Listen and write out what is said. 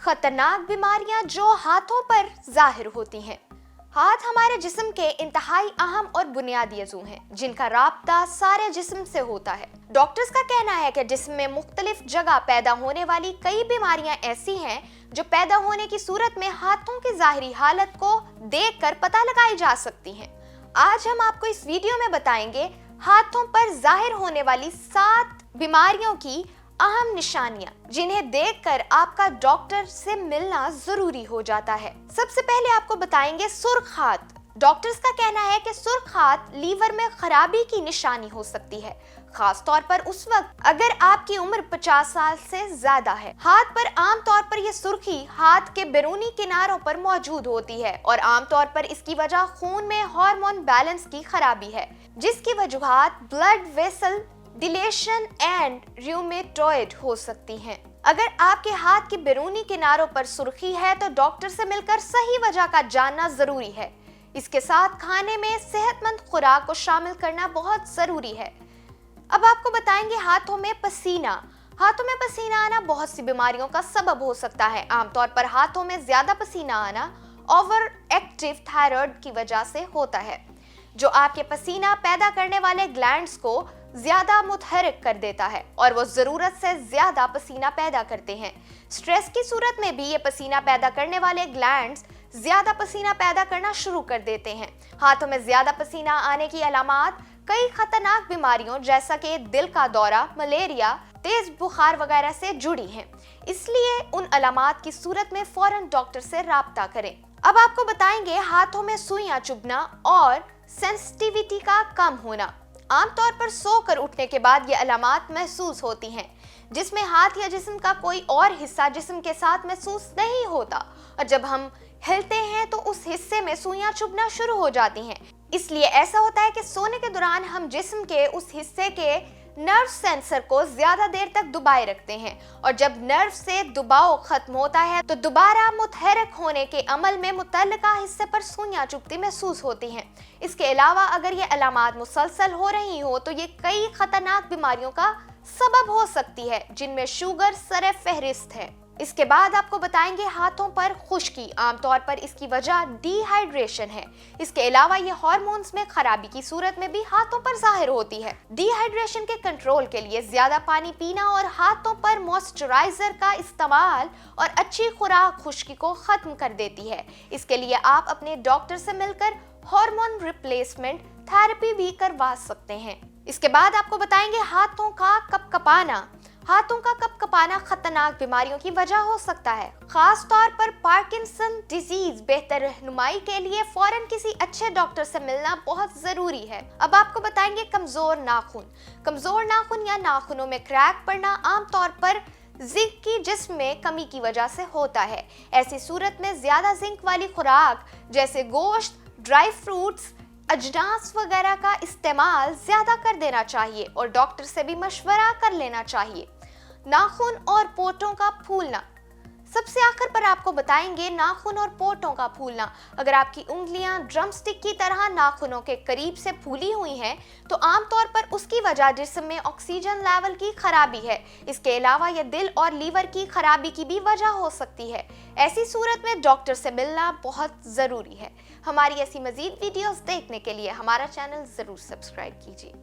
खतरनाक बीमारियां जो हाथों पर जाहिर होती हैं। हाथ हमारे जिस्म के इंतहाई अहम और बुनियादी अज़ू हैं, जिनका राब्ता सारे जिस्म से होता है। डॉक्टर्स का कहना है कि जिस्म में मुख्तलिफ जगह पैदा होने वाली कई बीमारियां ऐसी हैं जो पैदा होने की सूरत में हाथों की ज़ाहिरी हालत को देखकर पता लगाई जा सकती हैं। आज हम आपको इस वीडियो में बताएंगे हाथों पर जाहिर होने वाली 7 बीमारियों की अहम निशानियां, जिन्हें देखकर आपका डॉक्टर से मिलना जरूरी हो जाता है। सबसे पहले आपको बताएंगे सुर्ख हाथ। डॉक्टर्स का कहना है कि सुर्ख हाथ लीवर में खराबी की निशानी हो सकती है, खास तौर पर उस वक्त अगर आपकी उम्र 50 साल से ज्यादा है। हाथ पर आम तौर पर यह सुर्खी हाथ के बैरूनी किनारों पर मौजूद होती है और आम तौर पर इसकी वजह खून में हार्मोन बैलेंस की खराबी है, जिसकी वजूहात blood vessel dilation and rheumatoid हो सकती हैं। अगर आपके हाथ के बैरूनी किनारों पर सुर्खी है तो डॉक्टर से मिलकर सही वजह का जानना जरूरी है। इसके साथ खाने में सेहतमंद खुराक को शामिल करना बहुत जरूरी है। अब आपको बताएंगे हाथों में पसीना। हाथों में पसीना आना बहुत सी बीमारियों का सबब हो सकता है। आमतौर पर हाथों में ज्यादा पसीना आना ओवर एक्टिव थायराइड की वजह से होता है, जो आपके पसीना पैदा करने वाले ग्लैंड्स को ज्यादा मुतहरिक कर देता है और वो जरूरत से ज्यादा पसीना पैदा करते हैं। स्ट्रेस की सूरत में भी ये पसीना पैदा करने वाले ग्लैंड्स ज्यादा पसीना पैदा करना शुरू कर देते हैं। हाथों में ज्यादा पसीना आने की अलामात कई खतरनाक बीमारियों जैसा कि दिल का दौरा, मलेरिया, तेज बुखार वगैरह से जुड़ी हैं। इसलिए उन अलामात की सूरत में फौरन डॉक्टर से राब्ता करें। अब आपको बताएंगे हाथों में सुइयां चुभना और सेंसिटिविटी का कम होना। आमतौर पर सोकर उठने के बाद ये अलामात महसूस होती हैं, जिसमें हाथ या जिस्म का कोई और हिस्सा जिस्म के साथ महसूस नहीं होता, और जब हम हिलते हैं तो उस हिस्से में सुइयां चुभना शुरू हो जाती हैं। इसलिए ऐसा होता है कि सोने के दौरान हम जिस्म के उस हिस्से के नर्व सेंसर को ज्यादा देर तक दबाए रखते हैं, और जब नर्व से दबाव खत्म होता है तो दोबारा मुतहरिक होने के अमल में मुतल्लिका हिस्से पर सुइयां चुभती महसूस होती हैं। इसके अलावा अगर ये अलामात मुसलसल हो रही हो तो ये कई खतरनाक बीमारियों का सबब हो सकती है, जिनमें शुगर सरे फहरिस्त है। इसके बाद आपको बताएंगे हाथों पर खुश्की। आमतौर पर इसकी वजह डिहाइड्रेशन है। इसके अलावा ये हार्मोन्स में खराबी की सूरत में भी हाथों पर जाहिर होती है। डिहाइड्रेशन के कंट्रोल के लिए ज्यादा पानी पीना और हाथों पर मॉइस्चराइजर का इस्तेमाल और अच्छी खुराक खुश्की को खत्म कर देती है। इसके लिए आप अपने डॉक्टर से मिलकर हार्मोन रिप्लेसमेंट थेरेपी भी करवा सकते हैं। इसके बाद आपको बताएंगे हाथों का कपकपाना। हाथों का कपकपाना खतरनाक बीमारियों की वजह हो सकता है, खास तौर पर पार्किंसन डिजीज। बेहतर रहनुमाई के लिए फौरन किसी अच्छे डॉक्टर से मिलना बहुत जरूरी है। अब आपको बताएंगे कमजोर नाखून। कमजोर नाखून या नाखूनों में क्रैक पड़ना आमतौर पर जिंक की जिस्म में कमी की वजह से होता है। ऐसी सूरत में ज्यादा जिंक वाली खुराक जैसे गोश्त, ड्राई फ्रूट्स, अजनास वगैरह का इस्तेमाल ज्यादा कर देना चाहिए और डॉक्टर से भी मशवरा कर लेना चाहिए। नाखून और पोटों का फूलना। सबसे आखिर पर आपको बताएंगे नाखून और पोटों का फूलना। अगर आपकी उंगलियां ड्रमस्टिक की तरह नाखूनों के करीब से फूली हुई हैं तो आमतौर पर उसकी वजह जिस्म में ऑक्सीजन लेवल की खराबी है। इसके अलावा यह दिल और लीवर की खराबी की भी वजह हो सकती है। ऐसी सूरत में डॉक्टर से मिलना बहुत ज़रूरी है। हमारी ऐसी मज़ीद वीडियोस देखने के लिए हमारा चैनल ज़रूर सब्सक्राइब कीजिए।